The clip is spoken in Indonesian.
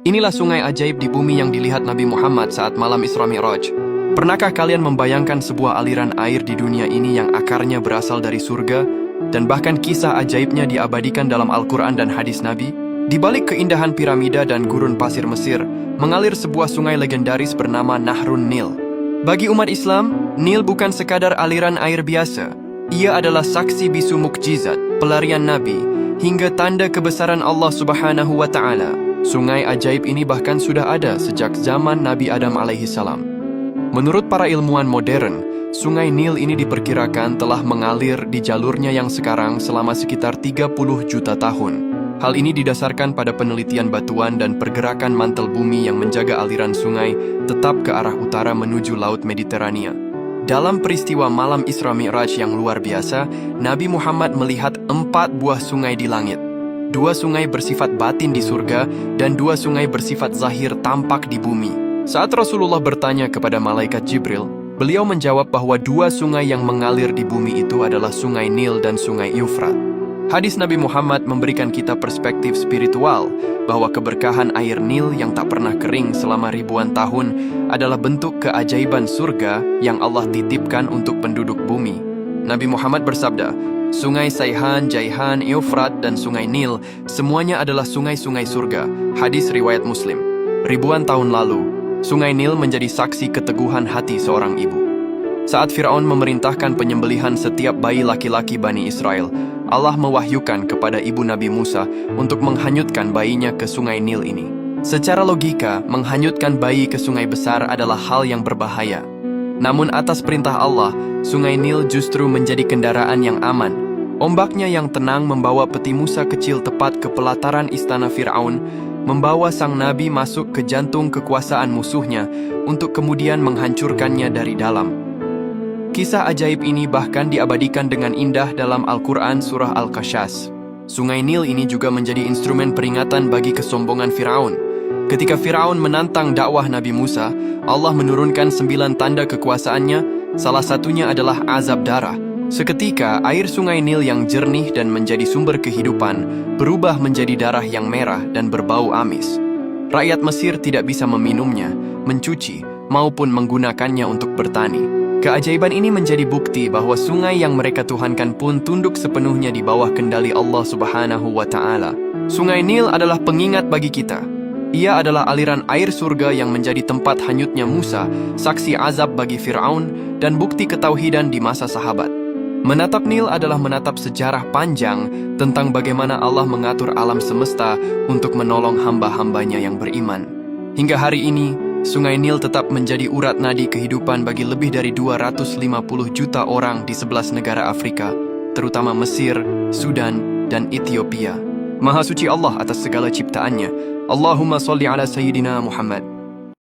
Inilah sungai ajaib di bumi yang dilihat Nabi Muhammad saat malam Isra Mi'raj. Pernahkah kalian membayangkan sebuah aliran air di dunia ini yang akarnya berasal dari surga, dan bahkan kisah ajaibnya diabadikan dalam Al-Quran dan hadis Nabi? Di balik keindahan piramida dan gurun pasir Mesir, mengalir sebuah sungai legendaris bernama Nahrun Nil. Bagi umat Islam, Nil bukan sekadar aliran air biasa. Ia adalah saksi bisu mukjizat, pelarian Nabi, hingga tanda kebesaran Allah Subhanahu wa Ta'ala. Sungai ajaib ini bahkan sudah ada sejak zaman Nabi Adam alaihissalam. Menurut para ilmuwan modern, sungai Nil ini diperkirakan telah mengalir di jalurnya yang sekarang selama sekitar 30 juta tahun. Hal ini didasarkan pada penelitian batuan dan pergerakan mantel bumi yang menjaga aliran sungai tetap ke arah utara menuju Laut Mediterania. Dalam peristiwa malam Isra Mi'raj yang luar biasa, Nabi Muhammad melihat 4 buah sungai di langit. 2 sungai bersifat batin di surga, dan 2 sungai bersifat zahir tampak di bumi. Saat Rasulullah bertanya kepada malaikat Jibril, beliau menjawab bahwa 2 sungai yang mengalir di bumi itu adalah sungai Nil dan sungai Eufrat. Hadis Nabi Muhammad memberikan kita perspektif spiritual bahwa keberkahan air Nil yang tak pernah kering selama ribuan tahun adalah bentuk keajaiban surga yang Allah titipkan untuk penduduk bumi. Nabi Muhammad bersabda, Sungai Saihan, Jaihan, Eufrat, dan Sungai Nil semuanya adalah sungai-sungai surga. Hadis riwayat Muslim. Ribuan tahun lalu, Sungai Nil menjadi saksi keteguhan hati seorang ibu. Saat Fir'aun memerintahkan penyembelihan setiap bayi laki-laki Bani Israel, Allah mewahyukan kepada ibu Nabi Musa untuk menghanyutkan bayinya ke Sungai Nil ini. Secara logika, menghanyutkan bayi ke sungai besar adalah hal yang berbahaya. Namun atas perintah Allah, Sungai Nil justru menjadi kendaraan yang aman. Ombaknya yang tenang membawa peti Musa kecil tepat ke pelataran istana Fir'aun, membawa sang nabi masuk ke jantung kekuasaan musuhnya untuk kemudian menghancurkannya dari dalam. Kisah ajaib ini bahkan diabadikan dengan indah dalam Al-Quran surah Al-Qasas. Sungai Nil ini juga menjadi instrumen peringatan bagi kesombongan Fir'aun. Ketika Fir'aun menantang dakwah Nabi Musa, Allah menurunkan 9 tanda kekuasaannya, salah satunya adalah azab darah. Seketika, air Sungai Nil yang jernih dan menjadi sumber kehidupan berubah menjadi darah yang merah dan berbau amis. Rakyat Mesir tidak bisa meminumnya, mencuci, maupun menggunakannya untuk bertani. Keajaiban ini menjadi bukti bahwa sungai yang mereka tuhankan pun tunduk sepenuhnya di bawah kendali Allah Subhanahu wa Ta'ala. Sungai Nil adalah pengingat bagi kita. Ia adalah aliran air surga yang menjadi tempat hanyutnya Musa, saksi azab bagi Fir'aun, dan bukti ketauhidan di masa sahabat. Menatap Nil adalah menatap sejarah panjang tentang bagaimana Allah mengatur alam semesta untuk menolong hamba-hambanya yang beriman. Hingga hari ini, Sungai Nil tetap menjadi urat nadi kehidupan bagi lebih dari 250 juta orang di 11 negara Afrika, terutama Mesir, Sudan, dan Ethiopia. Maha suci Allah atas segala ciptaannya. Allahumma sholli ala Sayyidina Muhammad.